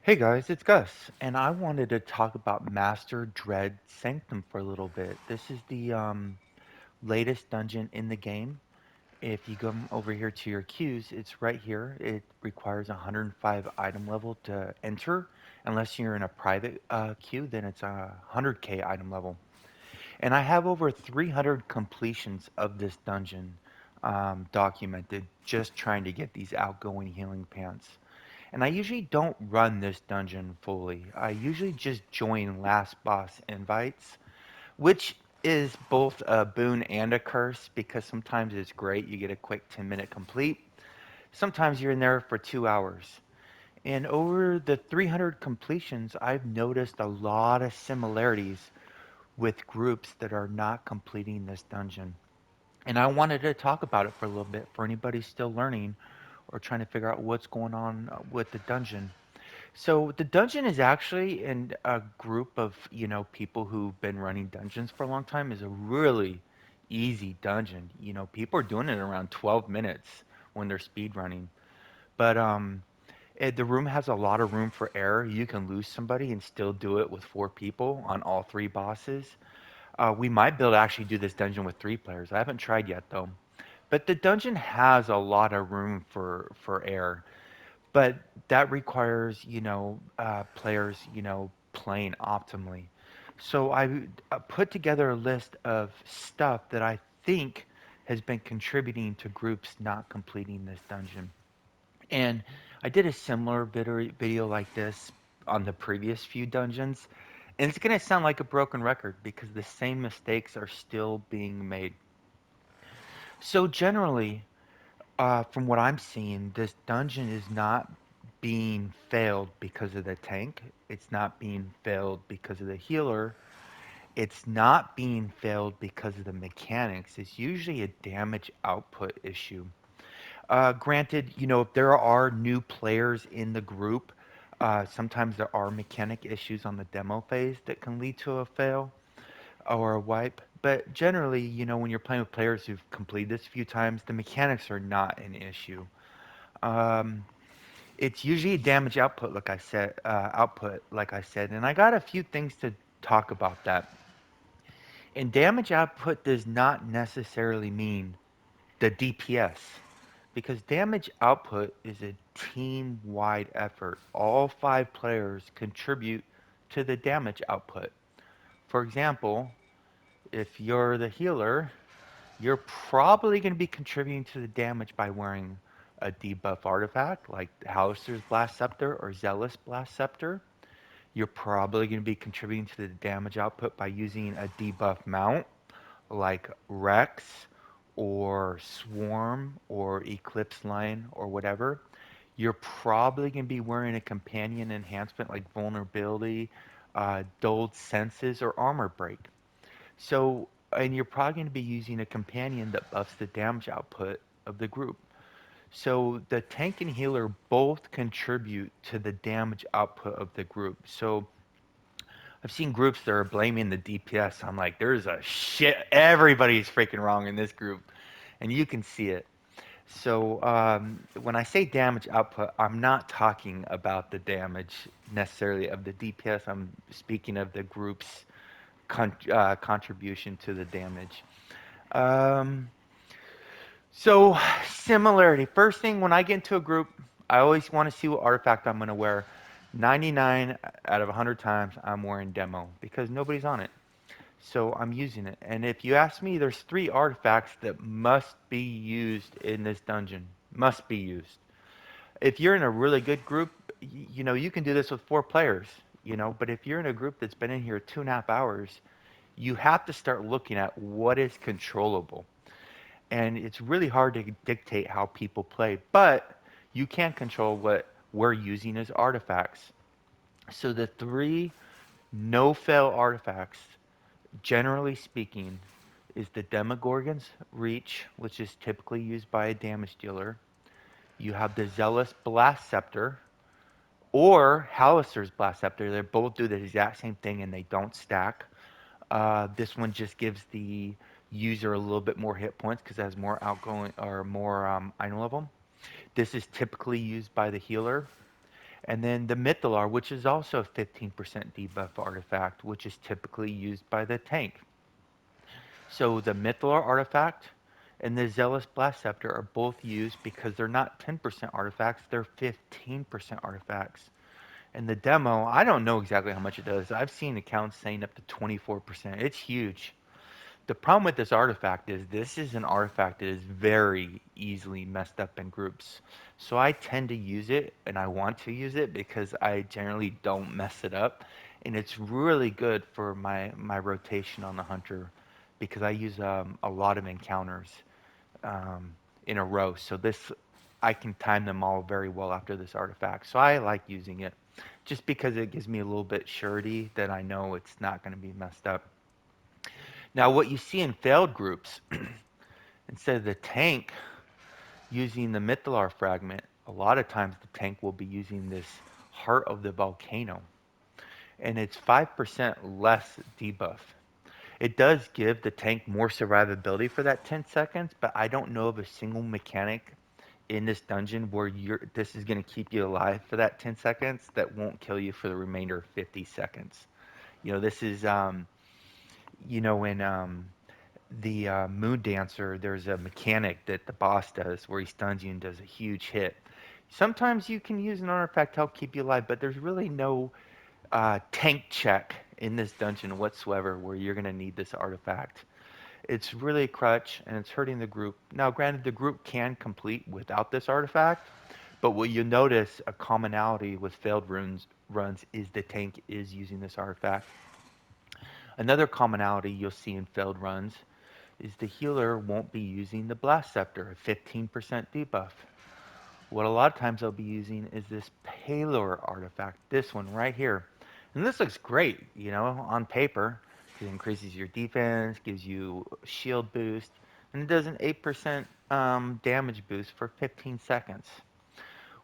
Hey guys, it's Gus, and I wanted to talk about Master Dread Sanctum for a little bit. This is the latest dungeon in the game. If you come over here to your queues, it's right here. It requires 105 item level to enter. Unless you're in a private queue, then it's a 100k item level. And I have over 300 completions of this dungeon documented, just trying to get these outgoing healing pants. And I usually don't run this dungeon fully. I usually just join last boss invites, which is both a boon and a curse because sometimes it's great, you get a quick 10-minute complete. Sometimes you're in there for 2 hours. And over the 300 completions, I've noticed a lot of similarities with groups that are not completing this dungeon. And I wanted to talk about it for a little bit for anybody still learning or trying to figure out what's going on with the dungeon. So the dungeon is actually in a group of, people who've been running dungeons for a long time is a really easy dungeon. People are doing it in around 12 minutes when they're speed running. But the room has a lot of room for error. You can lose somebody and still do it with four people on all three bosses. We might be able to actually do this dungeon with three players. I haven't tried yet though. But the dungeon has a lot of room for error, but that requires players playing optimally. So I put together a list of stuff that I think has been contributing to groups not completing this dungeon. And I did a similar video like this on the previous few dungeons, and it's going to sound like a broken record because the same mistakes are still being made. So generally, from what I'm seeing, this dungeon is not being failed because of the tank. It's not being failed because of the healer. It's not being failed because of the mechanics. It's usually a damage output issue. Granted, if there are new players in the group, sometimes there are mechanic issues on the demo phase that can lead to a fail or a wipe. But generally, when you're playing with players who've completed this a few times, the mechanics are not an issue. Um, it's usually a damage output, like I said, and I got a few things to talk about that. And damage output does not necessarily mean the DPS, because damage output is a team-wide effort. All five players contribute to the damage output. For example, if you're the healer, you're probably going to be contributing to the damage by wearing a debuff artifact like Halister's Blast Scepter or Zealous Blast Scepter. You're probably going to be contributing to the damage output by using a debuff mount like Rex or Swarm or Eclipse Line or whatever. You're probably going to be wearing a companion enhancement like Vulnerability, Dulled Senses, or Armor Break. So, and you're probably going to be using a companion that buffs the damage output of the group. So the tank and healer both contribute to the damage output of the group. So I've seen groups that are blaming the DPS. I'm like, there's a shit. Everybody's freaking wrong in this group, and you can see it. So when I say damage output, I'm not talking about the damage necessarily of the DPS. I'm speaking of the group's contribution to the damage. Um, so similarity. First thing, when I get into a group, I always want to see what artifact I'm going to wear. 99 out of 100 times, I'm wearing demo because nobody's on it. So I'm using it. And if you ask me, there's three artifacts that must be used in this dungeon. Must be used. If you're in a really good group, you can do this with four players, but if you're in a group that's been in here 2.5 hours, you have to start looking at what is controllable. And it's really hard to dictate how people play, but you can control what we're using as artifacts. So the three no fail artifacts, generally speaking, is the Demogorgon's Reach, which is typically used by a damage dealer. You have the Zealous Blast Scepter or Halister's Blast Scepter. They both do the exact same thing and they don't stack. This one just gives the user a little bit more hit points because it has more outgoing or more item level. This is typically used by the healer. And then the Mythalar, which is also a 15% debuff artifact, which is typically used by the tank. So the Mythalar artifact and the Zealous Blast Scepter are both used because they're not 10% artifacts, they're 15% artifacts. And the demo, I don't know exactly how much it does. I've seen accounts saying up to 24%. It's huge. The problem with this artifact is this is an artifact that is very easily messed up in groups. So I tend to use it and I want to use it because I generally don't mess it up. And it's really good for my rotation on the hunter because I use a lot of encounters um, in a row. So this I can time them all very well after this artifact. So I like using it just because it gives me a little bit surety that I know it's not going to be messed up. Now, what you see in failed groups, instead of the tank using the Mythalar fragment, a lot of times the tank will be using this Heart of the Volcano, and it's 5% less debuff. It does give the tank more survivability for that 10 seconds, but I don't know of a single mechanic in this dungeon where this is going to keep you alive for that 10 seconds that won't kill you for the remainder of 50 seconds. This is, in the Moon Dancer, there's a mechanic that the boss does where he stuns you and does a huge hit. Sometimes you can use an artifact to help keep you alive, but there's really no tank check in this dungeon whatsoever where you're going to need this artifact. It's really a crutch and it's hurting the group. Now, granted, the group can complete without this artifact, but what you notice a commonality with failed runs is the tank is using this artifact. Another commonality you'll see in failed runs is the healer won't be using the Blast Scepter, a 15% debuff. What a lot of times they'll be using is this Palor artifact, this one right here. And this looks great, on paper. It increases your defense, gives you a shield boost, and it does an 8% damage boost for 15 seconds.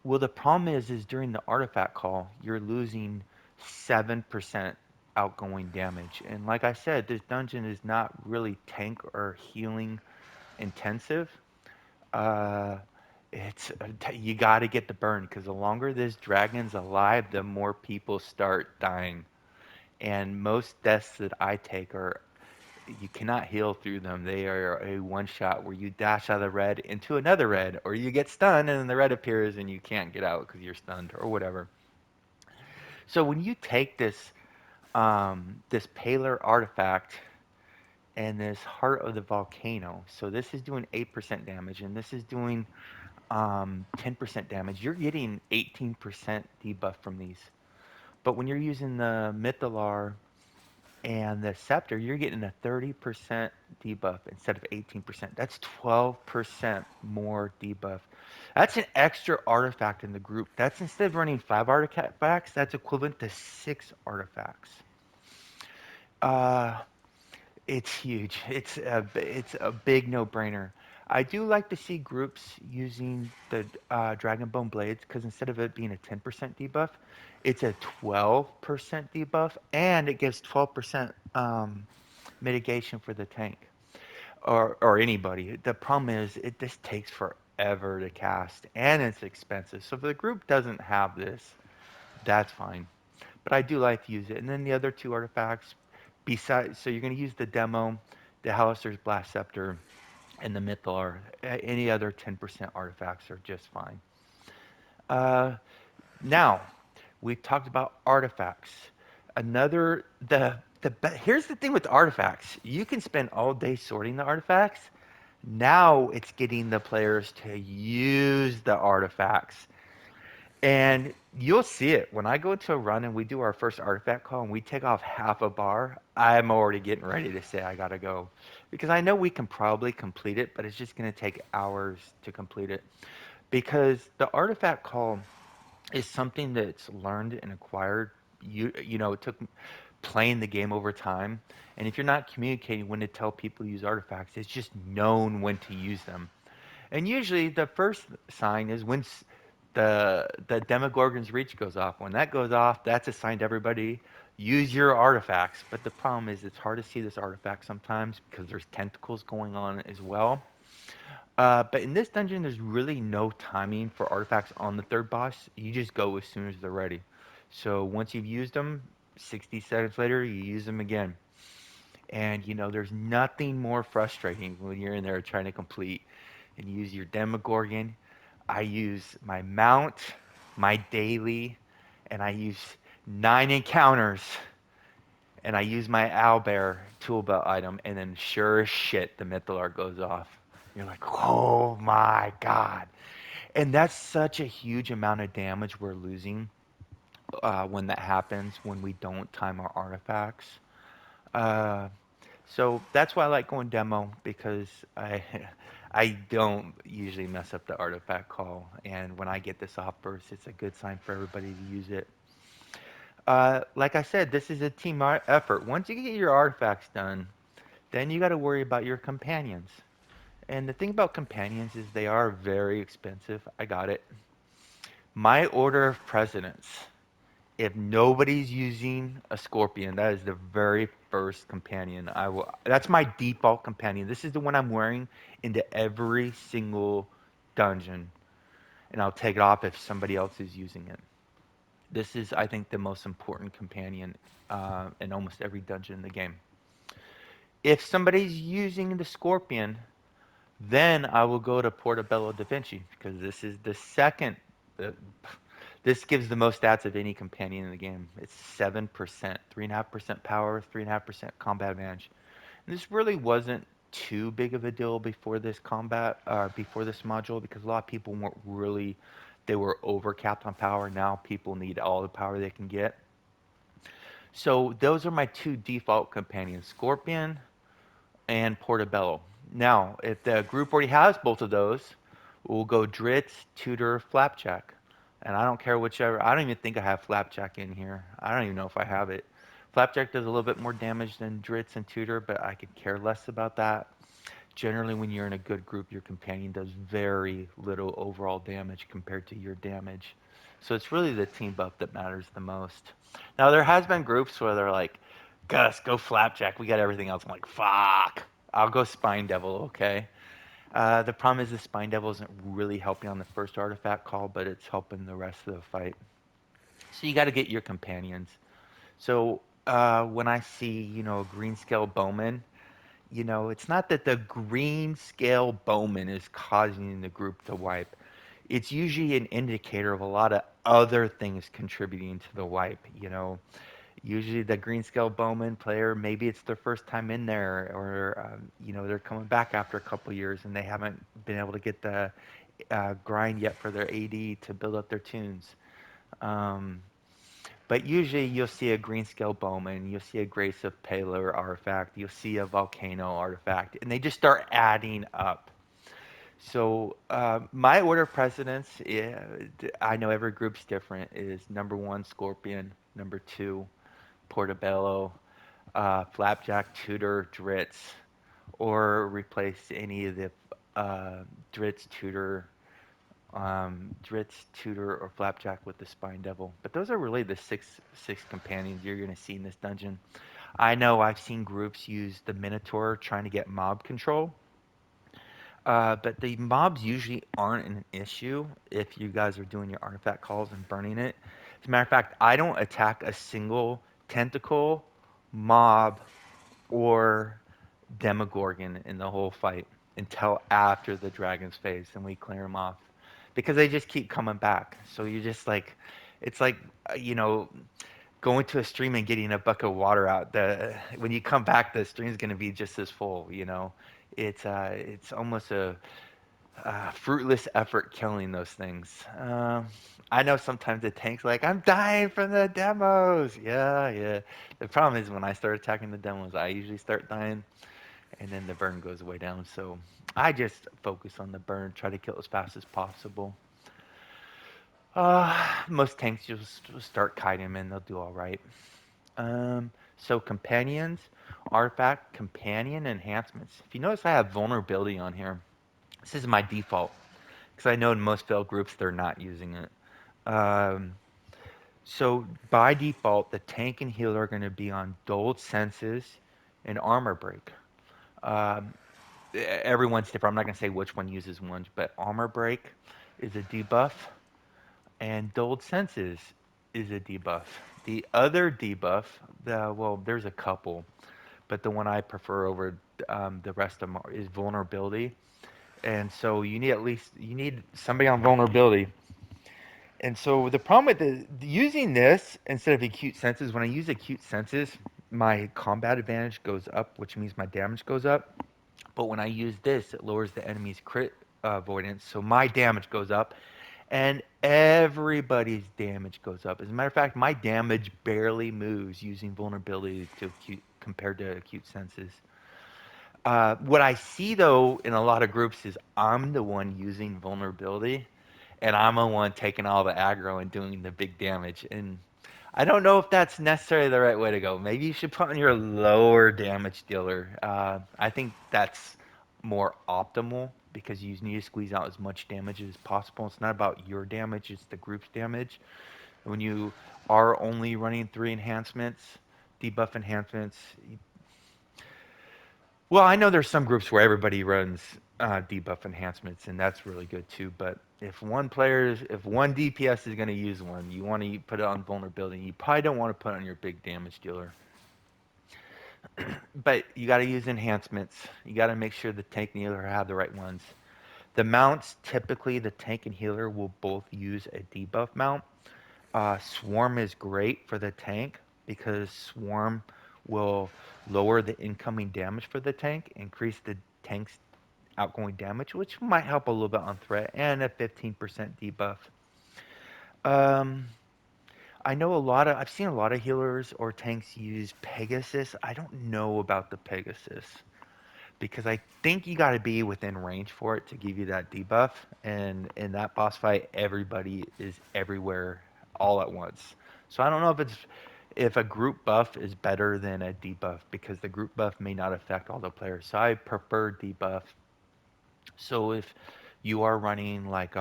Well, the problem is during the artifact call, you're losing 7% outgoing damage. And like I said, this dungeon is not really tank or healing intensive. Uh, you got to get the burn because the longer this dragon's alive, the more people start dying. And most deaths that I take are you cannot heal through them. They are a one shot where you dash out of the red into another red, or you get stunned and then the red appears and you can't get out because you're stunned or whatever. So when you take this Paler artifact and this Heart of the Volcano, so this is doing 8% damage and this is doing 10% damage. You're getting 18% debuff from these. But when you're using the Mythalar and the Scepter, you're getting a 30% debuff instead of 18%. That's 12% more debuff. That's an extra artifact in the group. That's instead of running 5 artifacts, that's equivalent to 6 artifacts. Uh, it's huge. It's a big no-brainer. I do like to see groups using the Dragonbone Blades because instead of it being a 10% debuff, it's a 12% debuff, and it gives 12% mitigation for the tank or anybody. The problem is it just takes forever to cast, and it's expensive. So if the group doesn't have this, that's fine. But I do like to use it. And then the other two artifacts, besides, so you're going to use the demo, the Halaster's Blast Scepter, and the Mythalar. Any other 10% artifacts are just fine. Uh, Now, we've talked about artifacts. Another, here's the thing with artifacts. You can spend all day sorting the artifacts. Now it's getting the players to use the artifacts. And you'll see it when I go to a run and we do our first artifact call and we take off half a bar. I'm already getting ready to say I gotta go because I know we can probably complete it, but it's just gonna take hours to complete it because the artifact call is something that's learned and acquired. It took playing the game over time, and if you're not communicating when to tell people to use artifacts, it's just known when to use them. And usually the first sign is when the Demogorgon's Reach goes off. When that goes off, that's a sign to everybody, use your artifacts. But the problem is it's hard to see this artifact sometimes because there's tentacles going on as well. But in this dungeon, there's really no timing for artifacts on the third boss. You just go as soon as they're ready. So once you've used them, 60 seconds later, you use them again. And there's nothing more frustrating when you're in there trying to complete and use your Demogorgon. I use my mount, my daily, and I use 9 encounters, and I use my owlbear tool belt item, and then sure as shit, the Mythalar goes off. You're like, oh my god. And that's such a huge amount of damage we're losing when that happens, when we don't time our artifacts. Uh, so that's why I like going demo, because I I don't usually mess up the artifact call, and when I get this off burst, it's a good sign for everybody to use it. Like I said, this is a team effort. Once you get your artifacts done, then you got to worry about your companions. And the thing about companions is they are very expensive. I got it. My order of precedence. If nobody's using a scorpion, that is the very first companion I will. That's my default companion. This is the one I'm wearing into every single dungeon, and I'll take it off if somebody else is using it. This is, I think, the most important companion in almost every dungeon in the game. If somebody's using the scorpion, then I will go to Portobello da Vinci, because this is the second. Uh, this gives the most stats of any companion in the game. It's 7%, 3.5% power, 3.5% combat advantage. And this really wasn't too big of a deal before this before this module, because a lot of people weren't really, they were overcapped on power. Now people need all the power they can get. So those are my two default companions, Scorpion and Portobello. Now, if the group already has both of those, we'll go Dritz, Tudor, Flapjack. And I don't care whichever. I don't even think I have Flapjack in here. I don't even know if I have it. Flapjack does a little bit more damage than Dritz and Tudor, but I could care less about that. Generally, when you're in a good group, your companion does very little overall damage compared to your damage. So it's really the team buff that matters the most. Now, there has been groups where they're like, Gus, go Flapjack. We got everything else. I'm like, fuck. I'll go Spine Devil, okay? The problem is the Spine Devil isn't really helping on the first artifact call, but it's helping the rest of the fight. So you got to get your companions. So when I see, a green scale bowman, it's not that the green scale bowman is causing the group to wipe. It's usually an indicator of a lot of other things contributing to the wipe. Usually the green scale bowman player, maybe it's their first time in there, or they're coming back after a couple years and they haven't been able to get the grind yet for their AD to build up their tunes. Um, but usually you'll see a green scale bowman, you'll see a Grace of Paler artifact, you'll see a volcano artifact, and they just start adding up. So my order of precedence, I know every group's different, is number one Scorpion, number two Portobello, Flapjack, Tudor, Dritz, or replace any of the Dritz, Tudor, or Flapjack with the Spine Devil. But those are really the six companions you're going to see in this dungeon. I know I've seen groups use the Minotaur trying to get mob control. But the mobs usually aren't an issue if you guys are doing your artifact calls and burning it. As a matter of fact, I don't attack a single tentacle, mob, or Demogorgon in the whole fight until after the dragon's phase, and we clear them off because they just keep coming back. So you're just like, it's like uh, you know going to a stream and getting a bucket of water out. The When you come back, the stream's going to be just as full. It's almost a fruitless effort killing those things. I know sometimes the tank's like, I'm dying from the demos. Yeah, yeah. The problem is when I start attacking the demos, I usually start dying, and then the burn goes way down. So I just focus on the burn, try to kill as fast as possible. Most tanks just start kiting them and they'll do all right. So companions, artifact, companion enhancements. If you notice, I have vulnerability on here. This is my default because I know in most failed groups they're not using it. Um, so by default, the tank and healer are going to be on dulled senses and armor break. Um, everyone's different. I'm not gonna say which one uses one, but armor break is a debuff, and dulled senses is a debuff. The other debuff, well, there's a couple, but the one I prefer over the rest of them is vulnerability. And so you need somebody on vulnerability. And so the problem with using this instead of acute senses, when I use acute senses, my combat advantage goes up, which means my damage goes up. But when I use this, it lowers the enemy's crit avoidance, so my damage goes up, and everybody's damage goes up. As a matter of fact, my damage barely moves using vulnerability to acute compared to acute senses. What I see though in a lot of groups is I'm the one using vulnerability, and I'm the one taking all the aggro and doing the big damage. And I don't know if that's necessarily the right way to go. Maybe you should put on your lower damage dealer. I think that's more optimal because you need to squeeze out as much damage as possible. It's not about your damage, it's the group's damage. When you are only running 3 enhancements, debuff enhancements, well, I know there's some groups where everybody runs debuff enhancements, and that's really good too. But if one DPS is going to use one, you want to put it on vulnerability. You probably don't want to put it on your big damage dealer. But you got to use enhancements. You got to make sure the tank and healer have the right ones. The mounts, typically the tank and healer will both use a debuff mount. Swarm is great for the tank because Swarm will lower the incoming damage for the tank, increase the tank's outgoing damage, which might help a little bit on threat, and a 15% debuff. Um, I've seen a lot of healers or tanks use Pegasus. I don't know about the Pegasus because I think you got to be within range for it to give you that debuff. And in that boss fight, everybody is everywhere all at once. So I don't know if a group buff is better than a debuff because the group buff may not affect all the players. So I prefer debuff. So if you are running like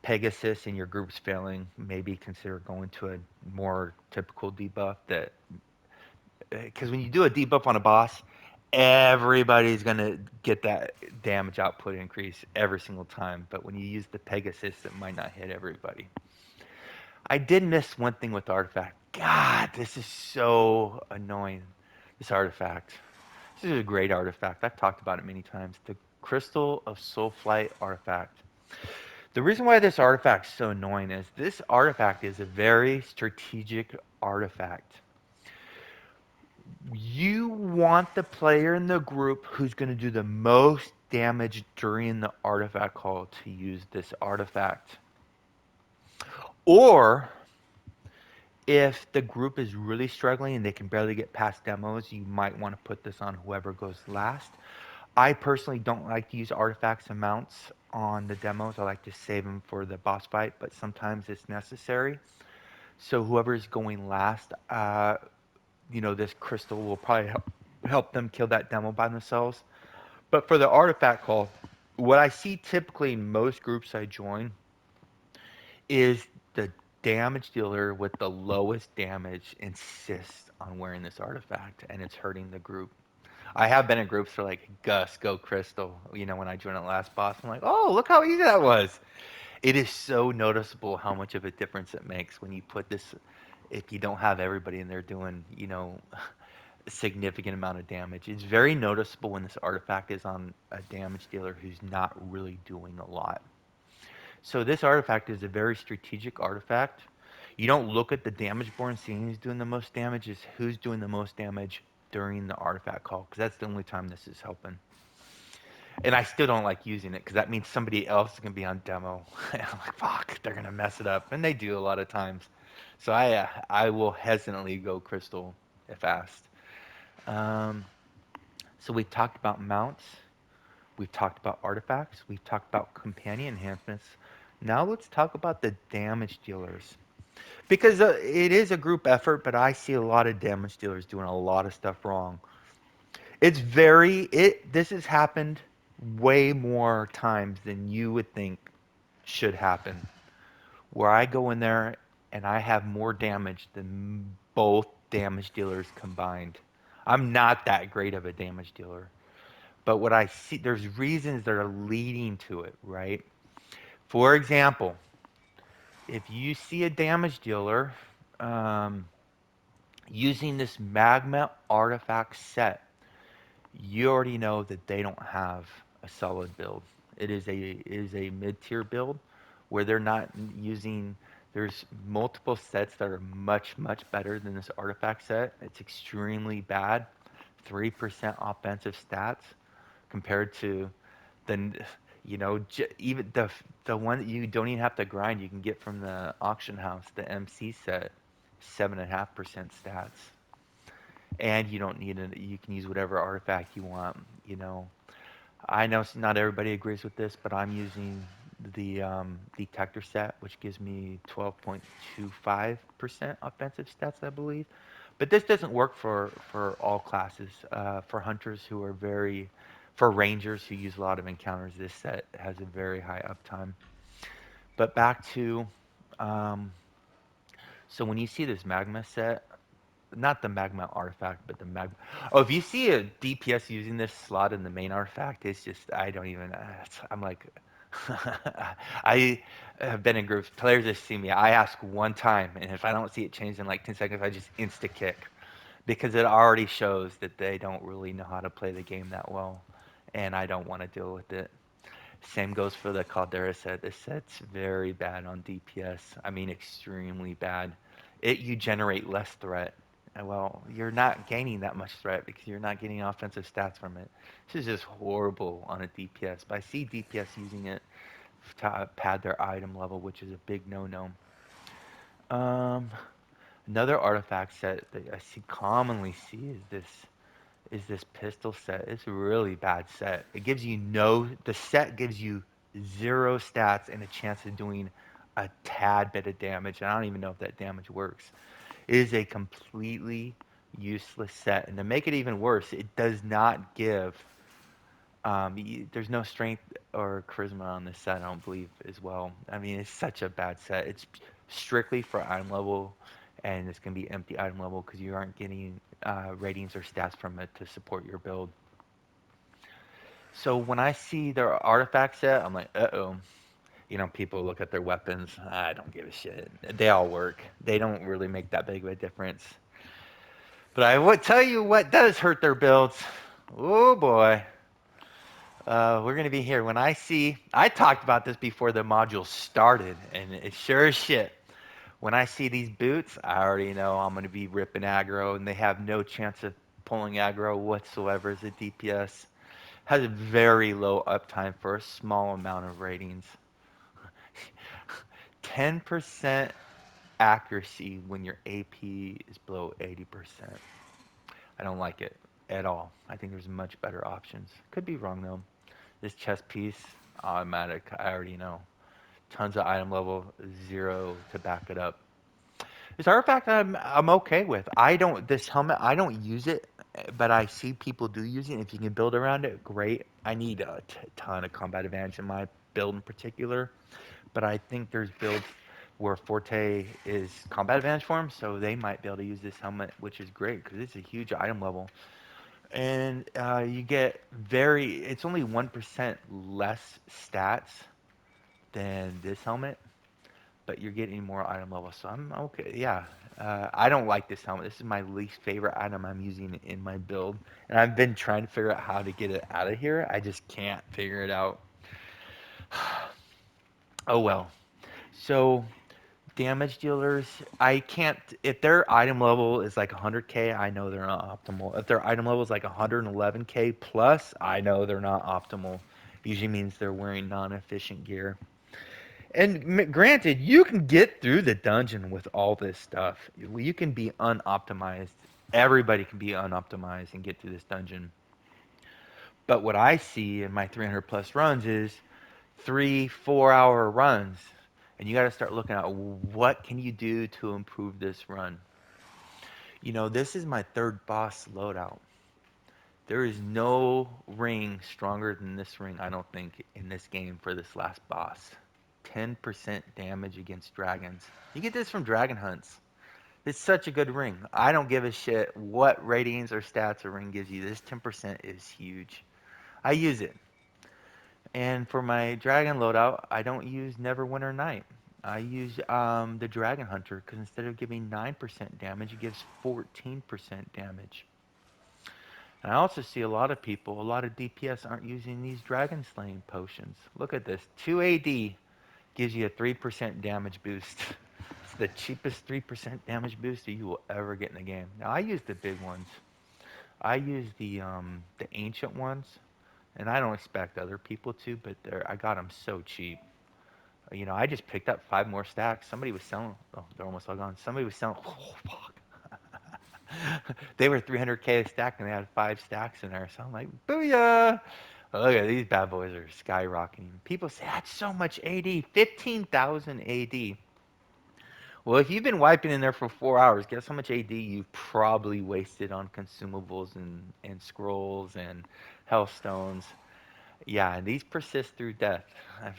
Pegasus and your group's failing, maybe consider going to a more typical debuff that because when you do a debuff on a boss, everybody's gonna get that damage output increase every single time. But when you use the Pegasus, it might not hit everybody. I did miss one thing with artifact. God, this is so annoying. This artifact. This is a great artifact. I've talked about it many times. The Crystal of Soulflight artifact. The reason why this artifact is so annoying is this artifact is a very strategic artifact. You want the player in the group who's going to do the most damage during the artifact call to use this artifact. Or if the group is really struggling and they can barely get past demos, you might want to put this on whoever goes last. I personally don't like to use artifacts and mounts on the demos. I like to save them for the boss fight, but sometimes it's necessary. So whoever is going last, this crystal will probably help them kill that demo by themselves. But for the artifact call, what I see typically in most groups I join is the damage dealer with the lowest damage insists on wearing this artifact, and it's hurting the group. I have been in groups for like Gus, go Crystal. When I joined the last boss, I'm like, oh, look how easy that was. It is so noticeable how much of a difference it makes when you put this. If you don't have everybody in there doing, a significant amount of damage, it's very noticeable when this artifact is on a damage dealer who's not really doing a lot. So this artifact is a very strategic artifact. You don't look at the damage board and see who's doing the most damage. It's who's doing the most damage during the artifact call, because that's the only time this is helping. And I still don't like using it because that means somebody else is gonna be on demo. And I'm like, fuck, they're gonna mess it up, and they do a lot of times. So I will hesitantly go crystal if asked. Um, so we've talked about mounts, we've talked about artifacts, we've talked about companion enhancements. Now let's talk about the damage dealers. Because it is a group effort, but I see a lot of damage dealers doing a lot of stuff wrong. This has happened way more times than you would think should happen. Where I go in there and I have more damage than both damage dealers combined. I'm not that great of a damage dealer. But what I see, there's reasons that are leading to it, right? For example, if you see a damage dealer um, using this magma artifact set, you already know that they don't have a solid build. It is a mid-tier build where they're not using. There's multiple sets that are much better than this artifact set. It's extremely bad, 3% offensive stats compared to the even the one that you don't even have to grind. You can get from the auction house, the MC set, 7.5% stats, and you don't need it. You can use whatever artifact you want. You know, I know not everybody agrees with this, but I'm using the detector set, which gives me 12.25% offensive stats, I believe. But this doesn't work for all classes. For hunters who are for rangers who use a lot of encounters, this set has a very high uptime. But back to, um, so when you see this magma set, not the magma artifact, but the magma. Oh, if you see a DPS using this slot in the main artifact, it's just I don't even. I'm like, I have been in groups. Players that see me, I ask one time, and if I don't see it change in like 10 seconds, I just insta kick because it already shows that they don't really know how to play the game that well, and I don't want to deal with it. Same goes for the Caldera set. This set's very bad on DPS. I mean, extremely bad. You generate less threat. Well, you're not gaining that much threat because you're not getting offensive stats from it. This is just horrible on a DPS. But I see DPS using it to pad their item level, which is a big no-no. Um, Another artifact set that I see commonly see is this pistol set. It's a really bad set. The set gives you zero stats and a chance of doing a tad bit of damage. And I don't even know if that damage works. It is a completely useless set. And to make it even worse, it does not give. There's no strength or charisma on this set, I don't believe, as well. I mean, it's such a bad set. It's strictly for item level, and it's going to be empty item level because you aren't getting ratings or stats from it to support your build. So when I see their artifact set, I'm like, uh-oh. People look at their weapons. I don't give a shit. They all work. They don't really make that big of a difference. But I would tell you what does hurt their builds. Oh boy. We're going to be here. I talked about this before the module started, and it's sure as shit. When I see these boots, I already know I'm going to be ripping aggro, and they have no chance of pulling aggro whatsoever as a DPS. Has a very low uptime for a small amount of ratings. 10% accuracy when your AP is below 80%. I don't like it at all. I think there's much better options. Could be wrong though. This chest piece, automatic. I already know. Tons of item level, zero to back it up. This artifact I'm okay with. This helmet I don't use it, but I see people do use it. If you can build around it, great. I need a ton of combat advantage in my build in particular, but I think there's builds where Forte is combat advantage for them, so they might be able to use this helmet, which is great because it's a huge item level. And you get it's only 1% less stats than this helmet, but you're getting more item level. So I'm okay. Yeah. I don't like this helmet. This is my least favorite item I'm using in my build. And I've been trying to figure out how to get it out of here. I just can't figure it out. Oh well. So damage dealers, I can't. If their item level is like 100k, I know they're not optimal. If their item level is like 111k plus, I know they're not optimal. Usually means they're wearing non-efficient gear. And granted, you can get through the dungeon with all this stuff. You can be unoptimized. Everybody can be unoptimized and get through this dungeon. But what I see in my 300 plus runs is 3-4 hour runs. And you got to start looking at what can you do to improve this run. This is my third boss loadout. There is no ring stronger than this ring, I don't think, in this game for this last boss. 10% damage against dragons. You get this from dragon hunts. It's such a good ring. I don't give a shit what ratings or stats a ring gives you. This 10% is huge. I use it. And for my dragon loadout, I don't use Neverwinter Night. I use the Dragon Hunter because instead of giving 9% damage, it gives 14% damage. And I also see a lot of people, a lot of DPS aren't using these dragon slaying potions. Look at this. 2 AD gives you a 3% damage boost. It's the cheapest 3% damage booster you will ever get in the game. Now I use the big ones. I use the ancient ones, and I don't expect other people to, but I got them so cheap. I just picked up 5 more stacks. Somebody was selling. Oh, they're almost all gone. Somebody was selling. Oh, fuck. They were 300K a stack, and they had 5 stacks in there. So I'm like, booyah! Oh, look at these bad boys are skyrocketing. People say that's so much AD, 15,000 AD. Well, if you've been wiping in there for 4 hours, guess how much AD you've probably wasted on consumables and scrolls and healthstones. Yeah, and these persist through death. I mean,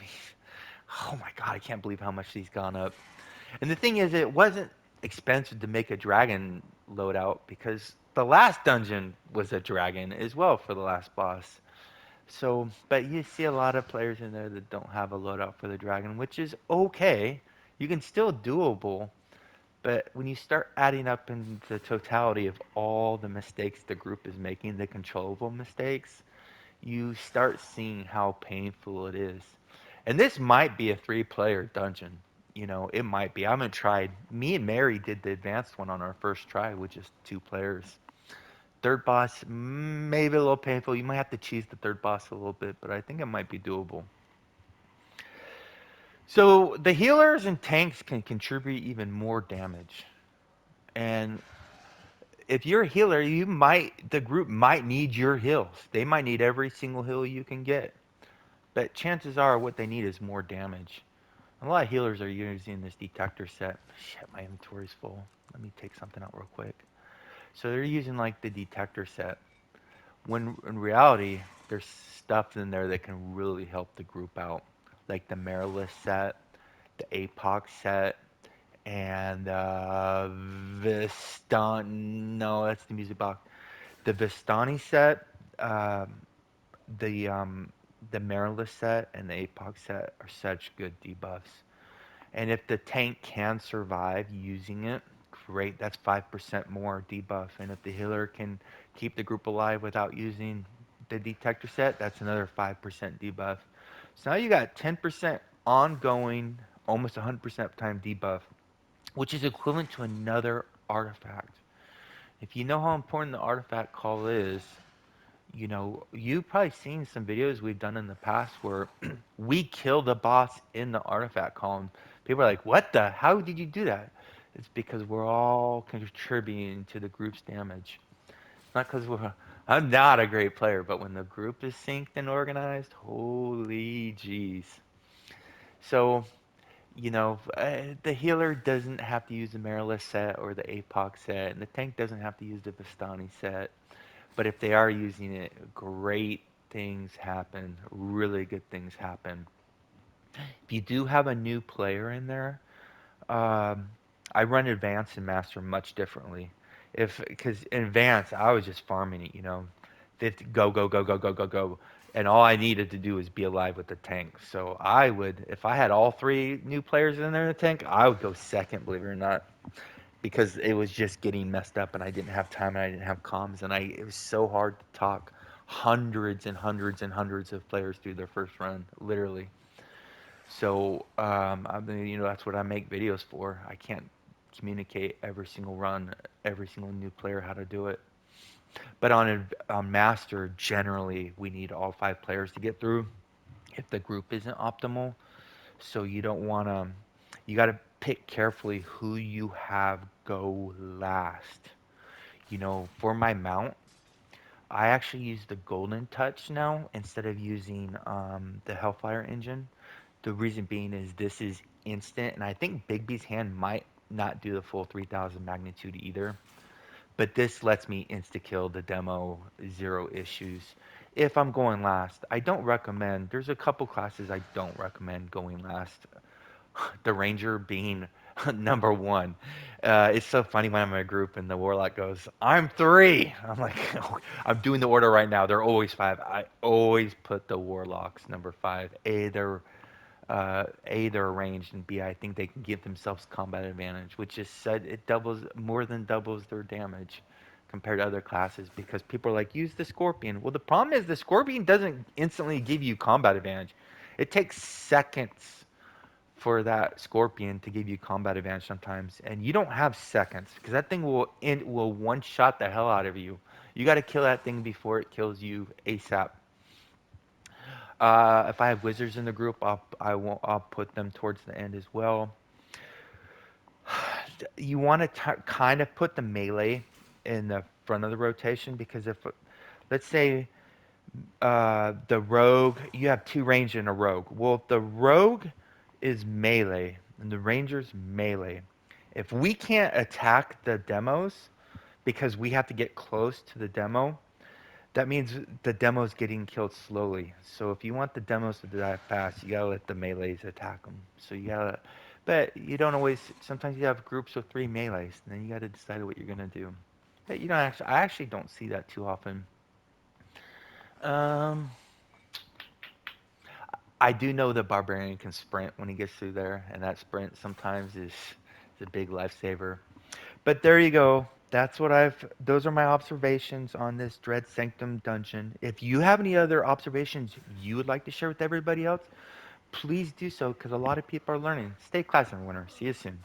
oh my god, I can't believe how much these gone up. And the thing is, it wasn't expensive to make a dragon loadout because the last dungeon was a dragon as well for the last boss. So, but you see a lot of players in there that don't have a loadout for the dragon, which is okay. You can still doable, but when you start adding up in the totality of all the mistakes the group is making, the controllable mistakes, you start seeing how painful it is. And this might be a 3-player dungeon. It might be. I haven't tried. Me and Mary did the advanced one on our first try with just 2 players. Third boss, maybe a little painful. You might have to cheese the third boss a little bit, but I think it might be doable. So the healers and tanks can contribute even more damage. And if you're a healer, the group might need your heals. They might need every single heal you can get. But chances are what they need is more damage. A lot of healers are using this detector set. Shit, my inventory's full. Let me take something out real quick. So they're using like the detector set. When in reality, there's stuff in there that can really help the group out. Like the Marilith set, the APOC set, and no, that's the music box. The Vistani set, the um, the Marilith set, and the APOC set are such good debuffs. And if the tank can survive using it, great. That's 5% more debuff. And if the healer can keep the group alive without using the detector set, that's another 5% debuff. So now you got 10% ongoing, almost 100% time debuff, which is equivalent to another artifact. If you know how important the artifact call is, you've probably seen some videos we've done in the past where we kill the boss in the artifact column. People are like, what the? How did you do that? It's because we're all contributing to the group's damage. It's not because I'm not a great player, but when the group is synced and organized, holy jeez. So, the healer doesn't have to use the Marilith set or the APOC set, and the tank doesn't have to use the Vistani set. But if they are using it, great things happen. Really good things happen. If you do have a new player in there, um, I run advanced and master much differently. If because in advanced I was just farming it, 50, go go go go go go go, and all I needed to do was be alive with the tank. So I would, if I had all 3 new players in there in the tank, I would go second, believe it or not, because it was just getting messed up and I didn't have time and I didn't have comms and it was so hard to talk hundreds and hundreds and hundreds of players through their first run, literally. So I mean, that's what I make videos for. I can't communicate every single run, every single new player how to do it. But on master, generally we need all 5 players to get through if the group isn't optimal. So you don't want to. You got to pick carefully who you have go last. For my mount, I actually use the Golden Touch now instead of using the Hellfire engine. The reason being is this is instant, and I think Bigby's hand might not do the full 3000 magnitude either. But this lets me insta kill the demo, 0 issues. If I'm going last, I don't recommend. There's a couple classes I don't recommend going last. The Ranger being number one. It's so funny when I'm in a group and the warlock goes, "I'm three." I'm like, I'm doing the order right now. They're always five. I always put the warlocks number five. A, they're arranged, and B, I think they can give themselves combat advantage, which is said it doubles more than doubles their damage compared to other classes because people are like, use the scorpion. Well, the problem is the scorpion doesn't instantly give you combat advantage. It takes seconds for that scorpion to give you combat advantage sometimes, and you don't have seconds because that thing will one shot the hell out of you. You got to kill that thing before it kills you ASAP. If I have wizards in the group, I'll put them towards the end as well. You want to kind of put the melee in the front of the rotation because if let's say the rogue, you have two range in a rogue. Well, if the rogue is melee and the ranger's melee, if we can't attack the demos because we have to get close to the demo, that means the demo's getting killed slowly. So if you want the demos to die fast, you gotta let the melees attack them. So you gotta, but you don't always. Sometimes you have groups of three melees, and then you gotta decide what you're gonna do. But you don't actually. I actually don't see that too often. Um, I do know the barbarian can sprint when he gets through there, and that sprint sometimes is a big lifesaver. But there you go. That's what I've. Those are my observations on this Dread Sanctum dungeon. If you have any other observations you would like to share with everybody else, please do so because a lot of people are learning. Stay classy, winner. See you soon.